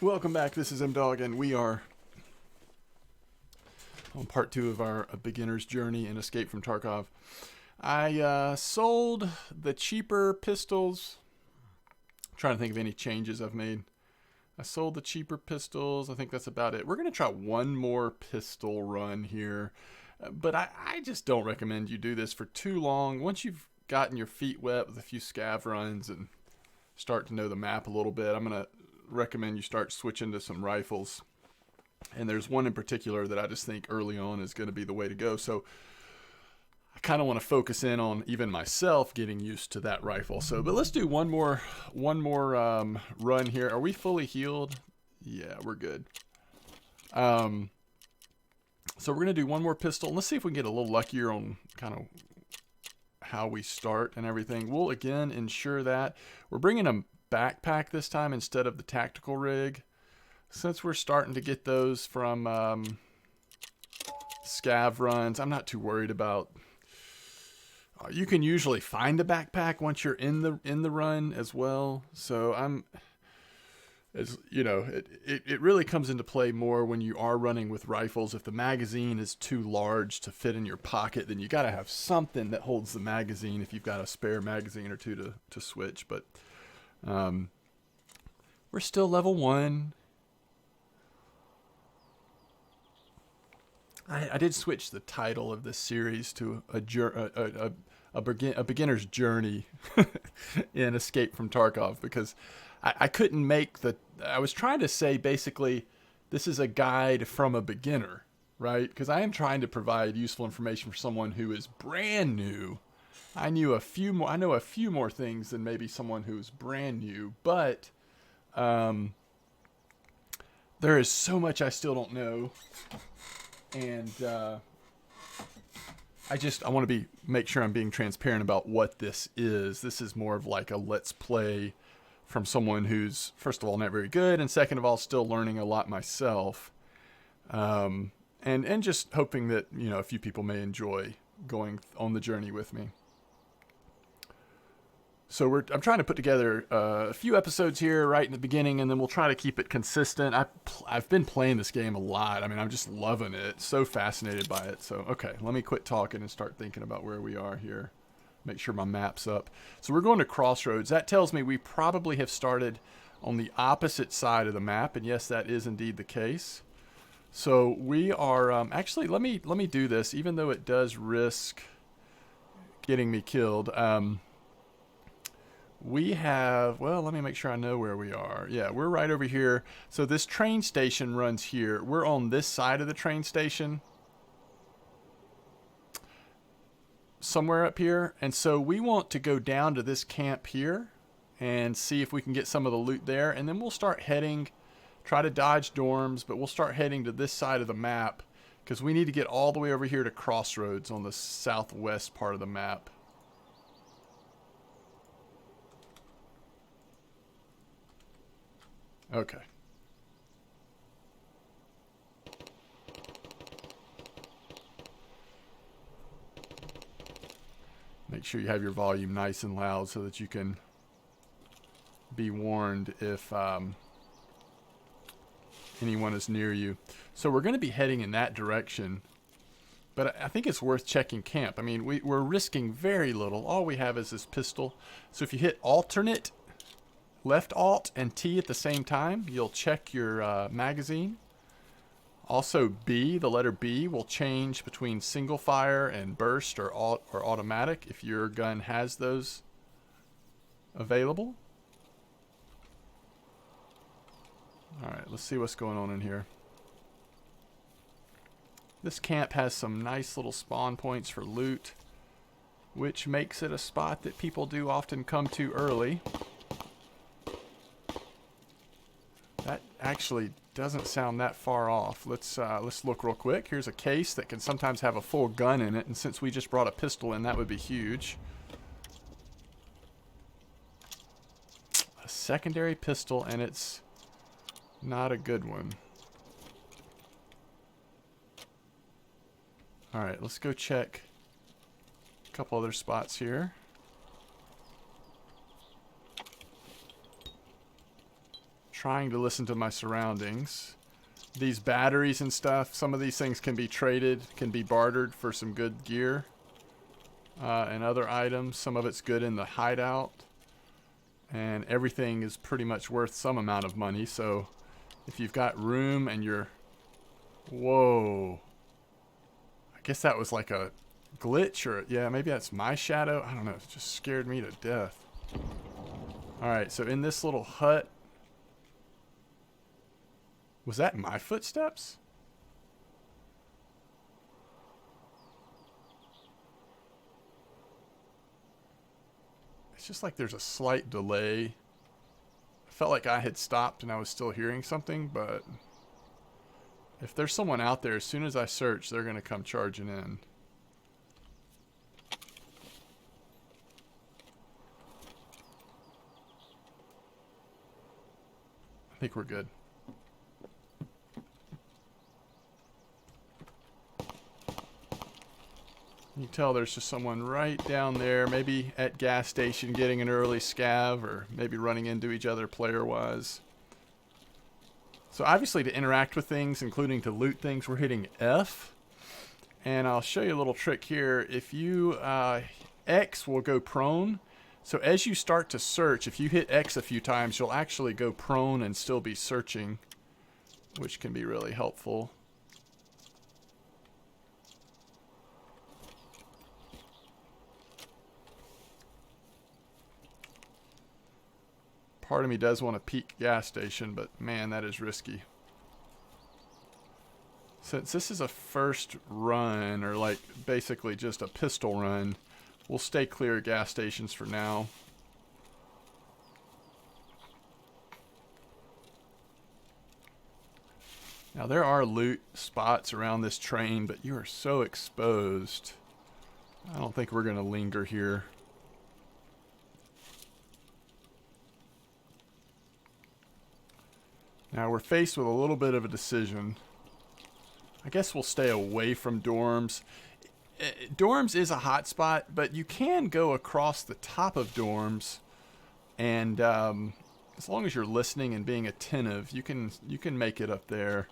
Welcome back. This is M-Dog, and we are on part 2 of our beginner's journey in Escape from Tarkov. I sold the cheaper pistols. I'm trying to think of any changes I've made. I sold the cheaper pistols. I think that's about it. We're going to try one more pistol run here, but I just don't recommend you do this for too long. Once you've gotten your feet wet with a few scav runs and start to know the map a little bit, I'm going to recommend you start switching to some rifles. And there's one in particular that I just think early on is going to be the way to go. So I kind of want to focus in on even myself getting used to that rifle. So, but let's do one more run here. Are we fully healed? Yeah, we're good. So we're going to do one more pistol. Let's see if we can get a little luckier on kind of how we start and everything. We'll again ensure that we're bringing a backpack this time instead of the tactical rig, since we're starting to get those from scav runs. I'm not too worried about. You can usually find a backpack once you're in the run as well. So as you know, it really comes into play more when you are running with rifles. If the magazine is too large to fit in your pocket, then you got to have something that holds the magazine if you've got a spare magazine or two to switch. But we're still level 1. I did switch the title of this series to a beginner's journey in Escape from Tarkov, because I couldn't make the. I was trying to say basically this is a guide from a beginner, right? Because I am trying to provide useful information for someone who is brand new. I know a few more things than maybe someone who's brand new, but there is so much I still don't know, and I want to make sure I'm being transparent about what this is. This is more of like a let's play from someone who's, first of all, not very good, and second of all, still learning a lot myself, and just hoping that a few people may enjoy going on the journey with me. So I'm trying to put together a few episodes here right in the beginning, and then we'll try to keep it consistent. I've been playing this game a lot. I mean, I'm just loving it. So fascinated by it. So, okay, let me quit talking and start thinking about where we are here. Make sure my map's up. So we're going to Crossroads. That tells me we probably have started on the opposite side of the map, and yes, that is indeed the case. So we are actually. Let me do this, even though it does risk getting me killed. We have, well, let me make sure I know where we are. Yeah, we're right over here. So this train station runs here. We're on this side of the train station, somewhere up here. And so we want to go down to this camp here and see if we can get some of the loot there. And then we'll start heading, try to dodge dorms, but we'll start heading to this side of the map because we need to get all the way over here to Crossroads on the southwest part of the map. Okay. Make sure you have your volume nice and loud so that you can be warned if anyone is near you. So we're going to be heading in that direction, but I think it's worth checking camp. I mean, we're risking very little. All we have is this pistol. So if you hit alternate, left alt and T at the same time, you'll check your magazine. Also B, the letter B, will change between single fire and burst or automatic if your gun has those available. Alright, let's see what's going on in here. This camp has some nice little spawn points for loot, which makes it a spot that people do often come to early. That actually doesn't sound that far off. Let's look real quick. Here's a case that can sometimes have a full gun in it, and since we just brought a pistol in, that would be huge. A secondary pistol, and it's not a good one. Alright, let's go check a couple other spots here. Trying to listen to my surroundings. These batteries and stuff, some of these things can be traded, can be bartered for some good gear and other items. Some of it's good in the hideout. And everything is pretty much worth some amount of money. So if you've got room and you're... Whoa. I guess that was like a glitch, or yeah, maybe that's my shadow. I don't know. It just scared me to death. Alright, so in this little hut... Was that my footsteps? It's just like there's a slight delay. I felt like I had stopped and I was still hearing something, but if there's someone out there, as soon as I search, they're going to come charging in. I think we're good. You can tell there's just someone right down there, maybe at gas station getting an early scav, or maybe running into each other player-wise. So obviously to interact with things, including to loot things, we're hitting F. And I'll show you a little trick here. If you, X will go prone. So as you start to search, if you hit X a few times, you'll actually go prone and still be searching, which can be really helpful. Part of me does want to peek gas station, but man, that is risky. Since this is a first run, or like basically just a pistol run, we'll stay clear of gas stations for now. Now there are loot spots around this train, but you are so exposed. I don't think we're going to linger here. Now we're faced with a little bit of a decision. I guess we'll stay away from dorms. Dorms is a hot spot, but you can go across the top of dorms, and as long as you're listening and being attentive, you can make it up there.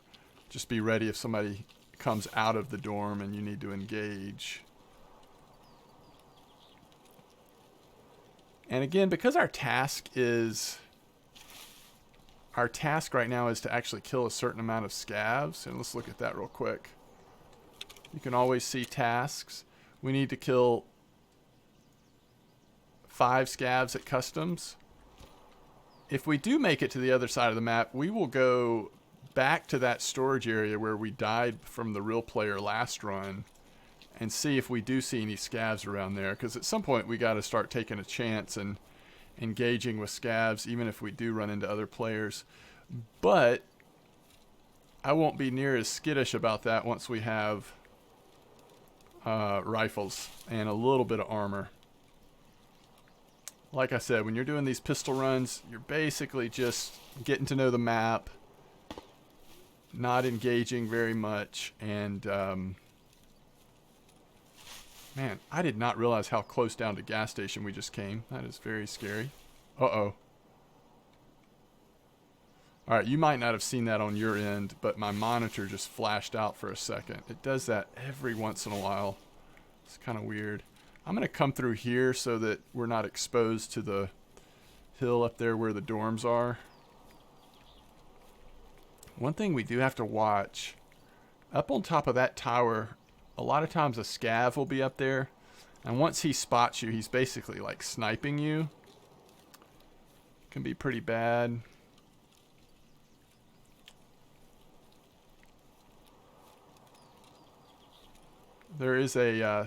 Just be ready if somebody comes out of the dorm and you need to engage. And again, because our task right now is to actually kill a certain amount of scavs. And let's look at that real quick. You can always see tasks. We need to kill 5 scavs at customs. If we do make it to the other side of the map, we will go back to that storage area where we died from the real player last run and see if we do see any scavs around there. Because at some point we got to start taking a chance and engaging with scavs, even if we do run into other players. But I won't be near as skittish about that once we have rifles and a little bit of armor. Like I said, when you're doing these pistol runs, you're basically just getting to know the map, not engaging very much, and man, I did not realize how close down to gas station we just came. That is very scary. Uh-oh. Alright, you might not have seen that on your end, but my monitor just flashed out for a second. It does that every once in a while. It's kind of weird. I'm going to come through here so that we're not exposed to the hill up there where the dorms are. One thing we do have to watch, up on top of that tower, a lot of times a scav will be up there, and once he spots you, he's basically like sniping you. Can be pretty bad. There is a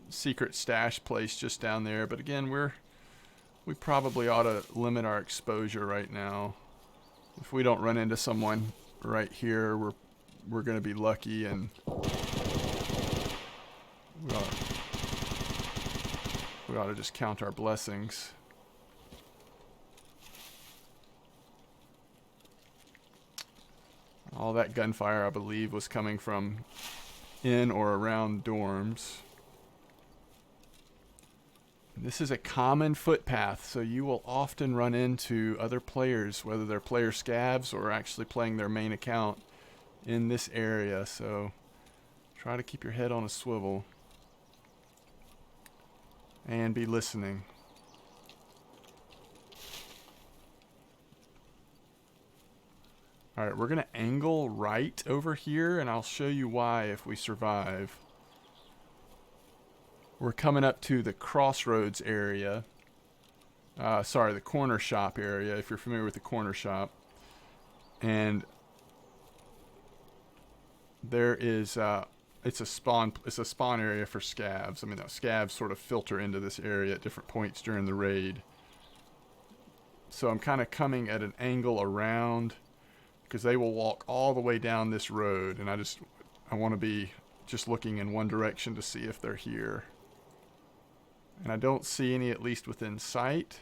secret stash place just down there, but again, we probably ought to limit our exposure right now. If we don't run into someone right here, we're going to be lucky, and we ought to just count our blessings. All that gunfire, I believe, was coming from in or around dorms. This is a common footpath, so you will often run into other players, whether they're player scavs or actually playing their main account in this area. So try to keep your head on a swivel and be listening. All right, we're going to angle right over here, and I'll show you why if we survive. We're coming up to the Crossroads area. Sorry, the corner shop area, if you're familiar with the corner shop. And there is, it's a spawn area for scavs. I mean, scavs sort of filter into this area at different points during the raid. So I'm kind of coming at an angle around, because they will walk all the way down this road, and I want to be just looking in one direction to see if they're here. And I don't see any, at least within sight.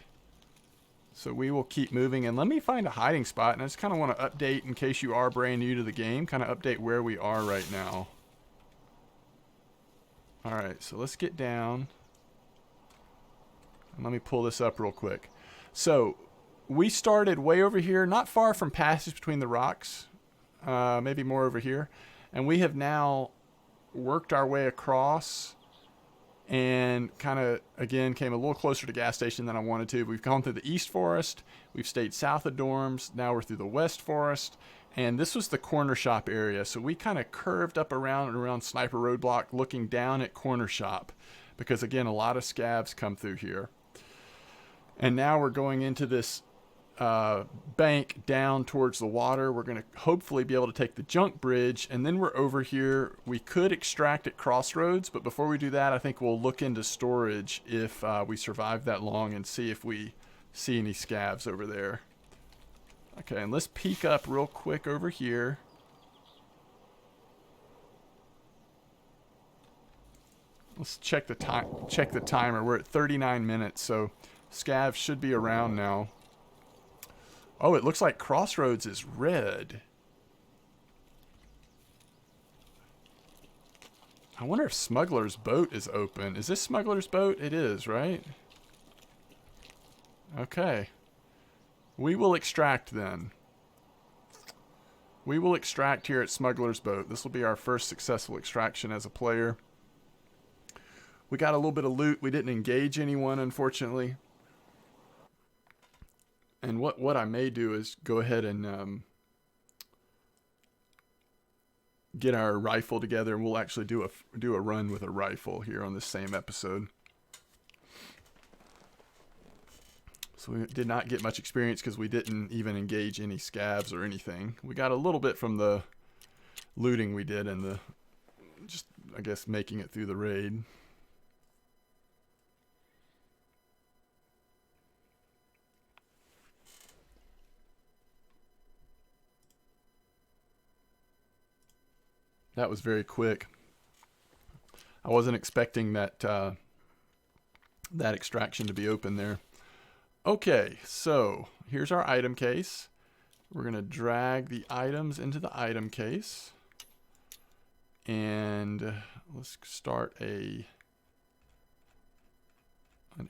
So we will keep moving, and let me find a hiding spot, and I just kind of want to update, in case you are brand new to the game, kind of update where we are right now. Alright, so let's get down. And let me pull this up real quick. So we started way over here, not far from Passage Between the Rocks, maybe more over here, and we have now worked our way across and kind of, again, came a little closer to gas station than I wanted to. We've gone through the East Forest, we've stayed south of dorms, now we're through the West Forest, and this was the corner shop area, so we kind of curved up around Sniper Roadblock, looking down at corner shop, because again, a lot of scavs come through here. And now we're going into this bank down towards the water. We're going to hopefully be able to take the junk bridge, and then we're over here. We could extract at Crossroads, but before we do that, I think we'll look into storage if we survive that long and see if we see any scavs over there. Okay, and let's peek up real quick over here. Let's check the time. Check the timer. We're at 39 minutes, so scavs should be around now. Oh, it looks like Crossroads is red. I wonder if Smuggler's Boat is open. Is this Smuggler's Boat? It is, right? Okay. We will extract then. We will extract here at Smuggler's Boat. This will be our first successful extraction as a player. We got a little bit of loot. We didn't engage anyone, unfortunately. And what I may do is go ahead and get our rifle together, and we'll actually do a run with a rifle here on this same episode. So we did not get much experience because we didn't even engage any scavs or anything. We got a little bit from the looting we did and the just, I guess, making it through the raid. That was very quick. I wasn't expecting that that extraction to be open there. Okay, so here's our item case. We're going to drag the items into the item case. And let's start an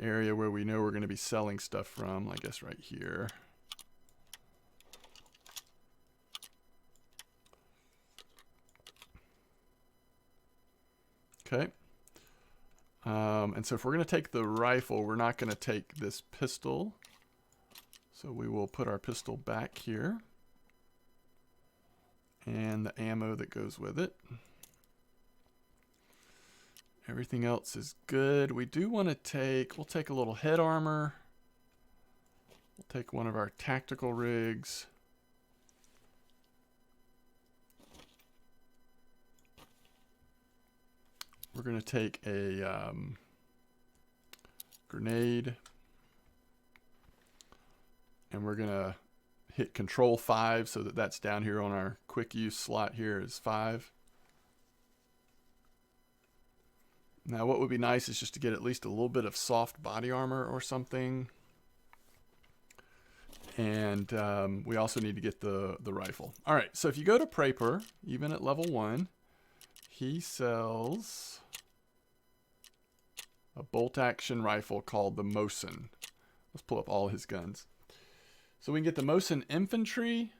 area where we know we're going to be selling stuff from, I guess right here. Okay. And so if we're going to take the rifle, we're not going to take this pistol. So we will put our pistol back here. And the ammo that goes with it. Everything else is good. We do want to we'll take a little head armor. We'll take one of our tactical rigs. We're going to take a grenade, and we're going to hit Control 5 so that that's down here on our quick use slot here is 5. Now what would be nice is just to get at least a little bit of soft body armor or something. And we also need to get the rifle. All right, so if you go to Vepr, even at level 1, he sells a bolt-action rifle called the Mosin. Let's pull up all his guns. So we can get the Mosin Infantry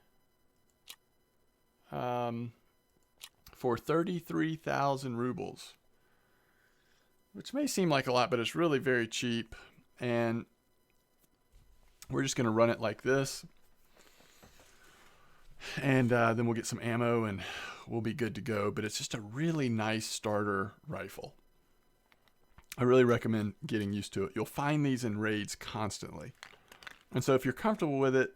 for 33,000 rubles, which may seem like a lot, but it's really very cheap. And we're just going to run it like this. And then we'll get some ammo and we'll be good to go. But it's just a really nice starter rifle. I really recommend getting used to it. You'll find these in raids constantly. And so if you're comfortable with it,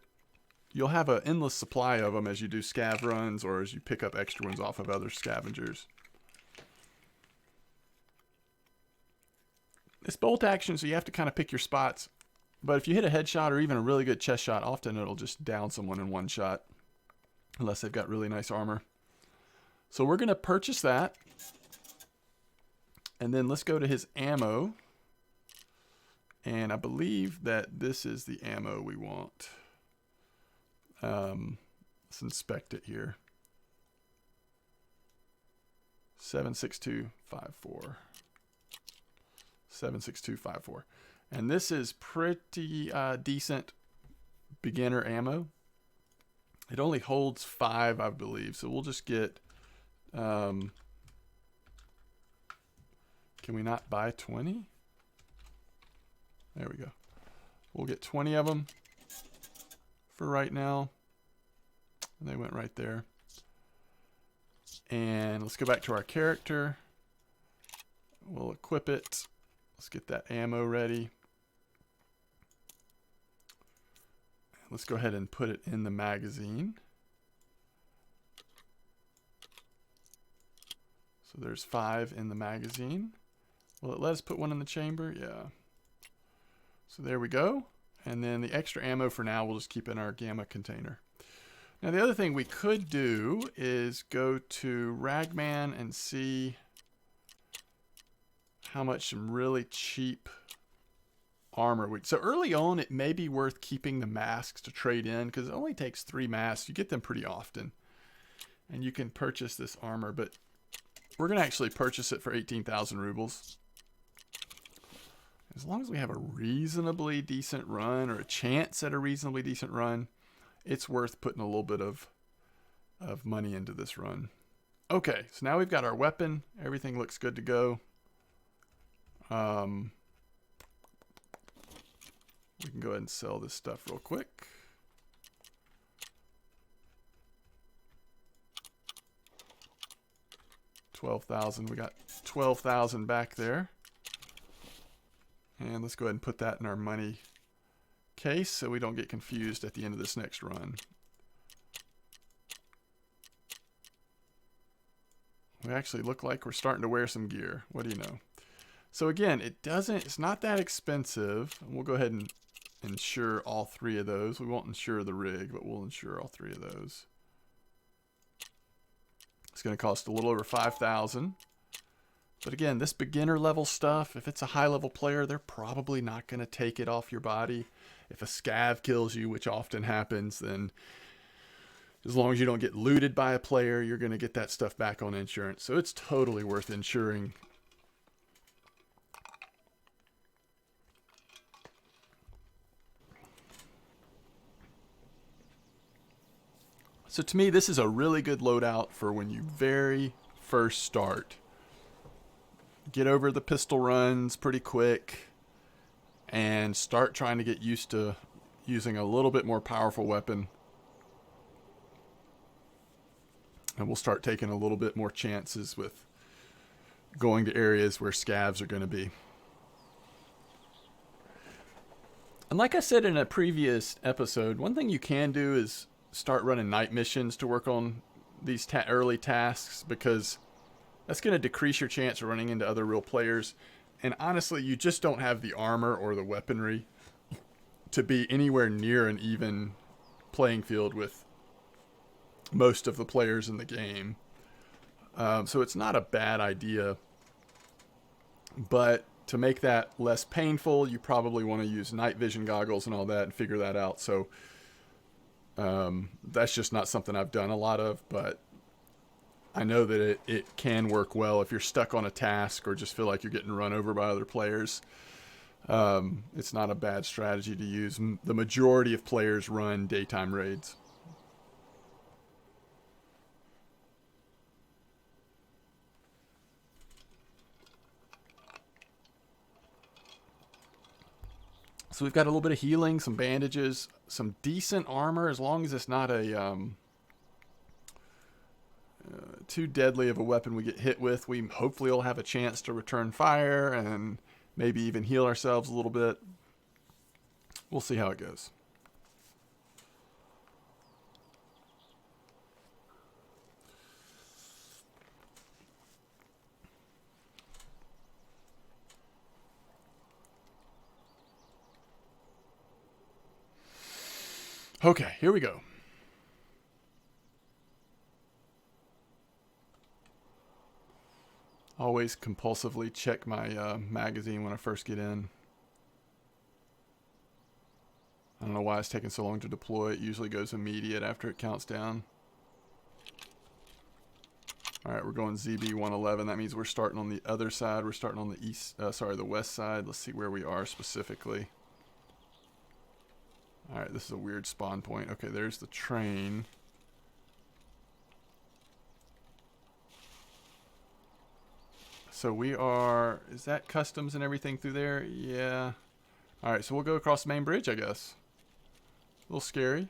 you'll have an endless supply of them as you do scav runs or as you pick up extra ones off of other scavengers. It's bolt action, so you have to kind of pick your spots. But if you hit a headshot or even a really good chest shot, often it'll just down someone in one shot. Unless they've got really nice armor. So we're going to purchase that. And then let's go to his ammo. And I believe that this is the ammo we want. Let's inspect it here. 76254. 76254. And this is pretty decent beginner ammo. It only holds 5, I believe. So we'll just get... can we not buy 20? There we go. We'll get 20 of them for right now. And they went right there. And let's go back to our character. We'll equip it. Let's get that ammo ready. Let's go ahead and put it in the magazine. So there's 5 in the magazine. Will it let us put one in the chamber? Yeah. So there we go. And then the extra ammo for now, we'll just keep in our gamma container. Now the other thing we could do is go to Ragman and see how much some really cheap armor would. So early on, it may be worth keeping the masks to trade in because it only takes 3 masks. You get them pretty often. And you can purchase this armor, but we're going to actually purchase it for 18,000 rubles. As long as we have a reasonably decent run or a chance at a reasonably decent run, it's worth putting a little bit of money into this run. Okay, so now we've got our weapon. Everything looks good to go. We can go ahead and sell this stuff real quick. $12,000. We got 12,000 back there. And let's go ahead and put that in our money case so we don't get confused at the end of this next run. We actually look like we're starting to wear some gear. What do you know? So again, it's not that expensive. We'll go ahead and insure all 3 of those. We won't insure the rig, but we'll insure all 3 of those. It's going to cost a little over 5,000. But again, this beginner level stuff, if it's a high level player, they're probably not going to take it off your body. If a scav kills you, which often happens, then as long as you don't get looted by a player, you're going to get that stuff back on insurance. So it's totally worth insuring. So to me, this is a really good loadout for when you very first start. Get over the pistol runs pretty quick and start trying to get used to using a little bit more powerful weapon. And we'll start taking a little bit more chances with going to areas where scavs are going to be. And like I said in a previous episode, one thing you can do is start running night missions to work on these early tasks, because that's going to decrease your chance of running into other real players. And honestly, you just don't have the armor or the weaponry to be anywhere near an even playing field with most of the players in the game. So it's not a bad idea. But to make that less painful, you probably want to use night vision goggles and all that and figure that out. So that's just not something I've done a lot of, but I know that it can work well if you're stuck on a task or just feel like you're getting run over by other players. It's not a bad strategy to use. The majority of players run daytime raids. So we've got a little bit of healing, some bandages, some decent armor, as long as it's not a too deadly of a weapon we get hit with. We hopefully will have a chance to return fire and maybe even heal ourselves a little bit. We'll see how it goes. Okay, here we go. Always compulsively check my magazine when I first get in. I don't know why it's taking so long to deploy. It usually goes immediate after it counts down. Alright, we're going ZB111. That means we're starting on the other side. We're starting on the the west side. Let's see where we are specifically. Alright, this is a weird spawn point. Okay, there's the train. So we are... Is that customs and everything through there? Yeah. Alright, so we'll go across the main bridge, I guess. A little scary.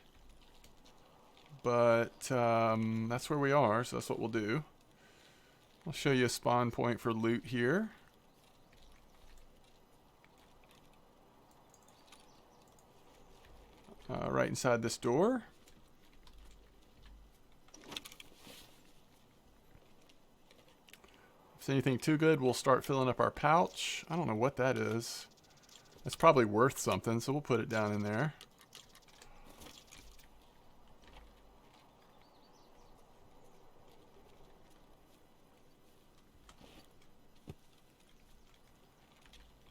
But that's where we are, so that's what we'll do. I'll show you a spawn point for loot here. Right inside this door. If it's anything too good, we'll start filling up our pouch. I don't know what that is. It's probably worth something, so we'll put it down in there.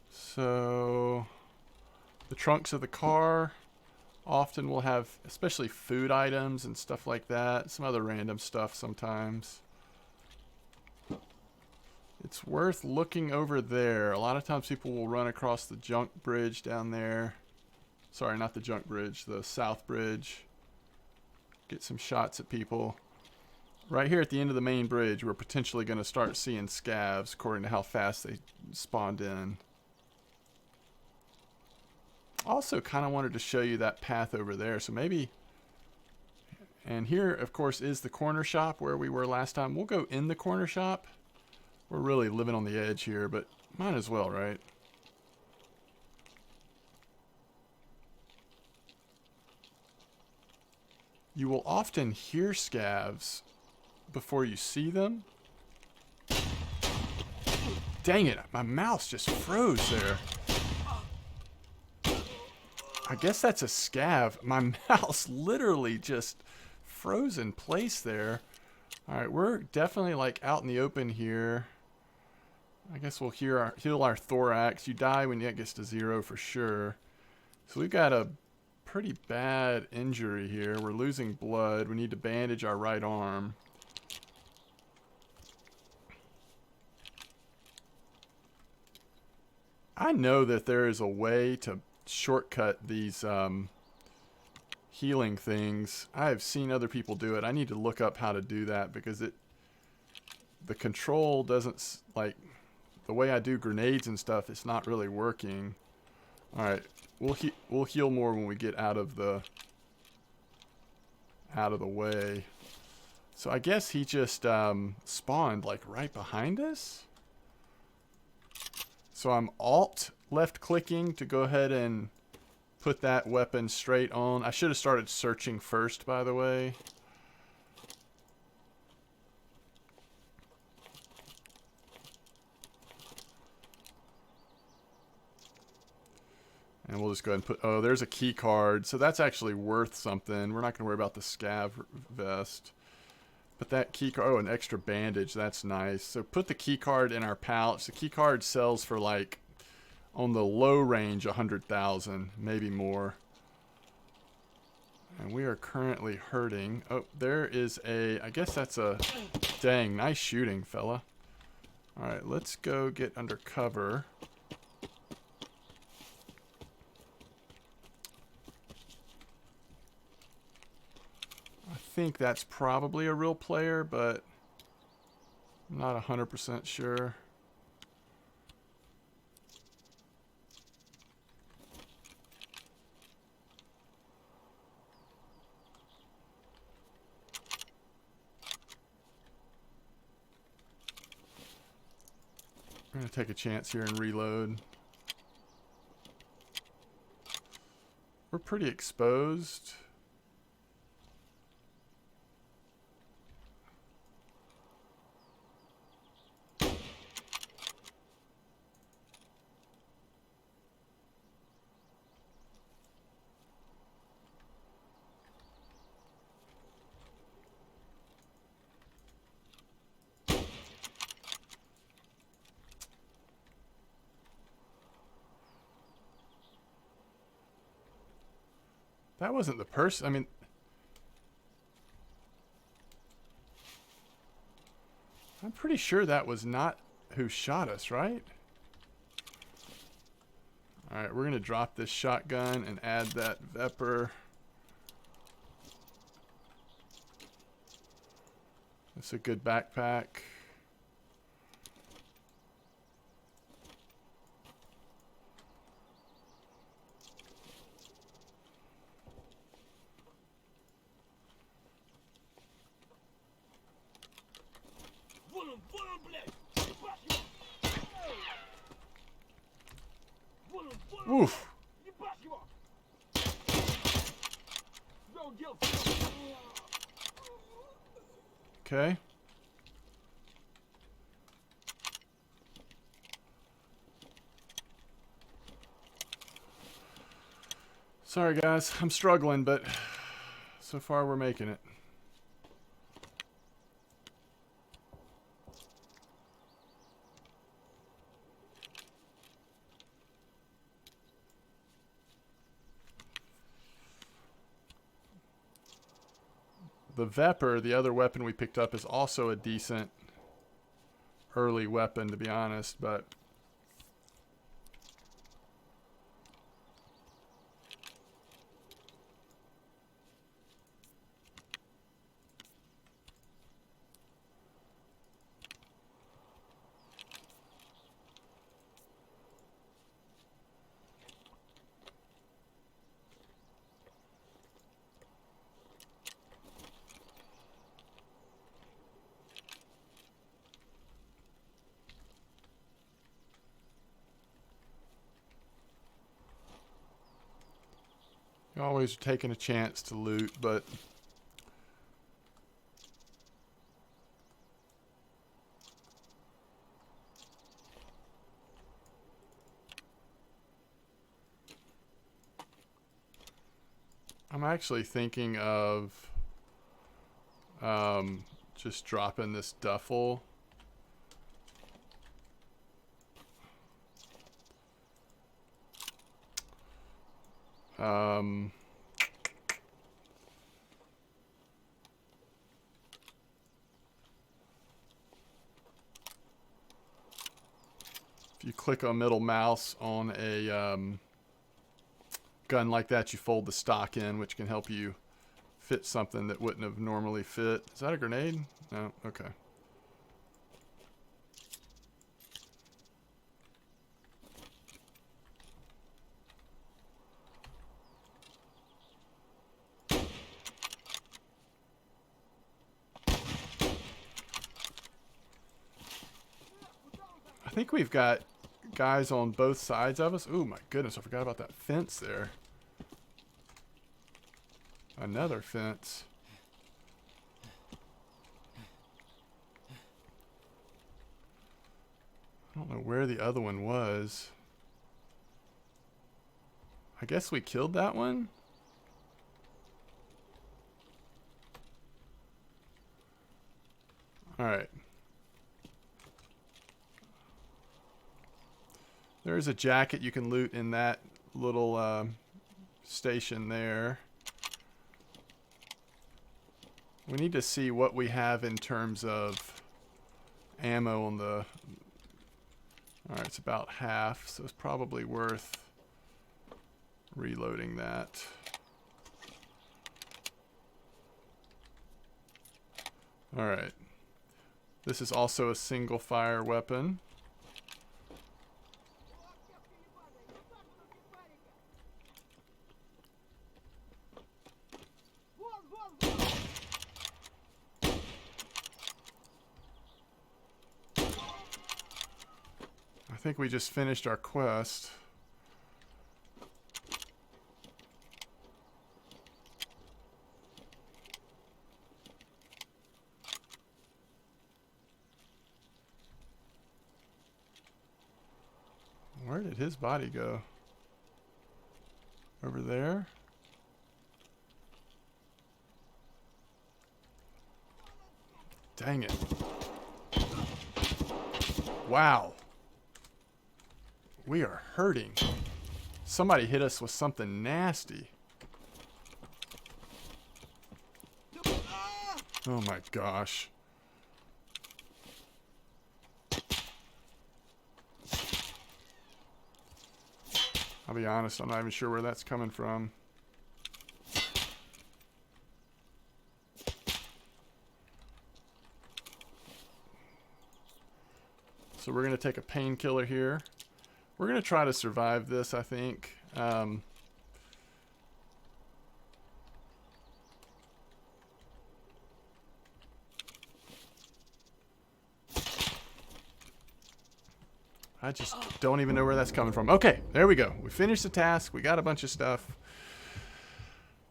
So, the trunks of the car often will have, especially food items and stuff like that. Some other random stuff sometimes. It's worth looking over there. A lot of times people will run across the junk bridge down there. Sorry, not the junk bridge, the south bridge. Get some shots at people. Right here at the end of the main bridge, we're potentially going to start seeing scavs according to how fast they spawned in. Also kind of wanted to show you that path over there, so maybe... And here, of course, is the corner shop where we were last time. We'll go in the corner shop. We're really living on the edge here, but might as well, right? You will often hear scavs before you see them. Dang it, my mouse just froze there. I guess that's a scav. My mouse literally just froze in place there. Alright, we're definitely like out in the open here. I guess we'll heal our thorax. You die when that gets to 0 for sure. So we've got a pretty bad injury here. We're losing blood. We need to bandage our right arm. I know that there is a way to shortcut these healing things. I've seen other people do it. I need to look up how to do that because the control doesn't, like, the way I do grenades and stuff, it's not really working. Alright, we'll heal more when we get out of the way. So I guess he just spawned like right behind us. So I'm alt left clicking to go ahead and put that weapon straight on. I should have started searching first, by the way. And we'll just go ahead and put... Oh, there's a key card. So that's actually worth something. We're not going to worry about the scav vest. But that key card... Oh, an extra bandage. That's nice. So put the key card in our pouch. The key card sells for like... On the low range, 100,000. Maybe more. And we are currently hurting. Oh, there is a... I guess that's a Dang, nice shooting, fella. Alright, let's go get under cover. I think that's probably a real player, but I'm not 100% sure. I'm going to take a chance here and reload. We're pretty exposed. That wasn't the person. I mean, I'm pretty sure that was not who shot us, right? Alright, we're going to drop this shotgun and add that Vepr. That's a good backpack. Oof. Okay. Sorry guys, I'm struggling, but so far we're making it. The Vepr, the other weapon we picked up, is also a decent early weapon, to be honest, but you're always taking a chance to loot, but I'm actually thinking of just dropping this duffel. If you click on middle mouse on a gun like that, you fold the stock in, which can help you fit something that wouldn't have normally fit. Is that a grenade? No? Okay. I think we've got guys on both sides of us. Ooh, my goodness, I forgot about that fence there. Another fence. I don't know where the other one was. I guess we killed that one? Alright. There's a jacket you can loot in that little station there. We need to see what we have in terms of ammo on the... Alright, it's about half, so it's probably worth reloading that. Alright. This is also a single fire weapon. I think we just finished our quest. Where did his body go? Over there? Dang it. Wow. We are hurting. Somebody hit us with something nasty. Oh my gosh. I'll be honest, I'm not even sure where that's coming from. So we're going to take a painkiller here. We're going to try to survive this, I think. I just don't even know where that's coming from. Okay, there we go. We finished the task. We got a bunch of stuff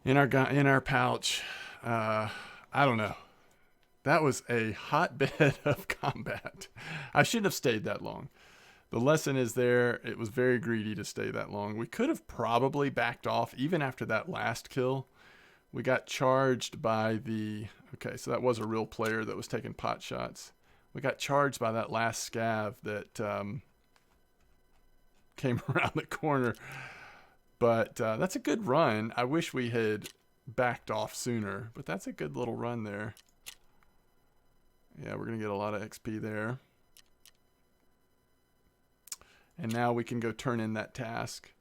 in our pouch. I don't know. That was a hotbed of combat. I shouldn't have stayed that long. The lesson is there. It was very greedy to stay that long. We could have probably backed off even after that last kill. We got charged by the... Okay, so that was a real player that was taking pot shots. We got charged by that last scav that came around the corner. But that's a good run. I wish we had backed off sooner. But that's a good little run there. Yeah, we're going to get a lot of XP there. And now we can go turn in that task.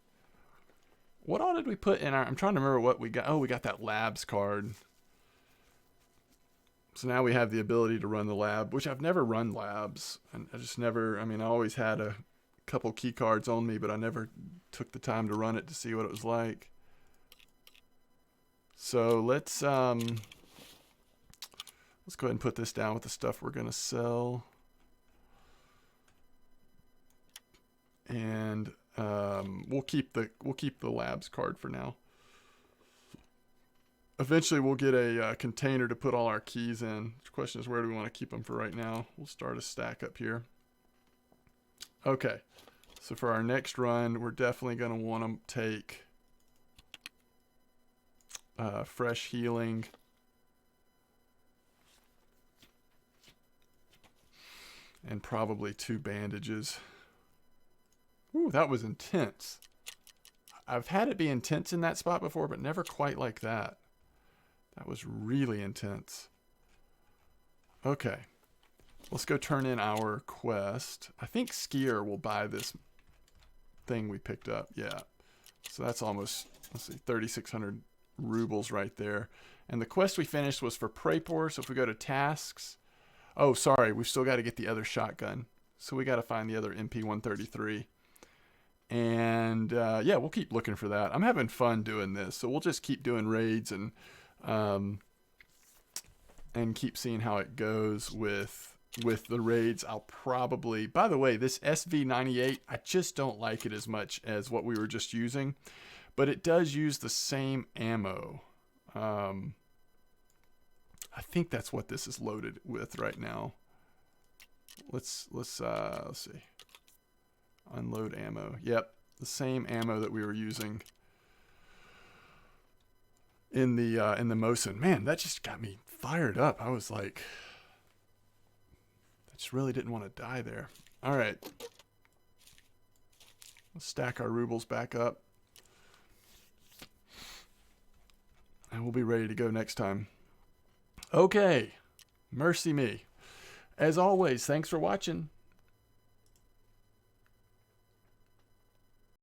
What all did we put in our... I'm trying to remember what we got. Oh, we got that labs card. So now we have the ability to run the lab, which I've never run labs. And I just never... I mean, I always had a couple key cards on me, but I never took the time to run it to see what it was like. So let's go ahead and put this down with the stuff we're going to sell. And we'll keep the labs card for now. Eventually we'll get a container to put all our keys in. The question is, where do we want to keep them for right now? We'll start a stack up here. Okay. So for our next run, we're definitely going to want to take fresh healing. And probably 2 bandages. Ooh, that was intense. I've had it be intense in that spot before, but never quite like that. That was really intense. Okay. Let's go turn in our quest. I think Skier will buy this thing we picked up. Yeah. So that's almost, let's see, 3,600 rubles right there. And the quest we finished was for Prapor. So if we go to tasks... Oh, sorry. We've still got to get the other shotgun. So we got to find the other MP133. And yeah, we'll keep looking for that. I'm having fun doing this. So we'll just keep doing raids and keep seeing how it goes with the raids. I'll probably... By the way, this SV98, I just don't like it as much as what we were just using. But it does use the same ammo. I think that's what this is loaded with right now. Let's see. Unload ammo. Yep, the same ammo that we were using in the Mosin. Man, that just got me fired up. I was like, I just really didn't want to die there. All right, let's stack our rubles back up, and we'll be ready to go next time. Okay. Mercy me. As always, thanks for watching.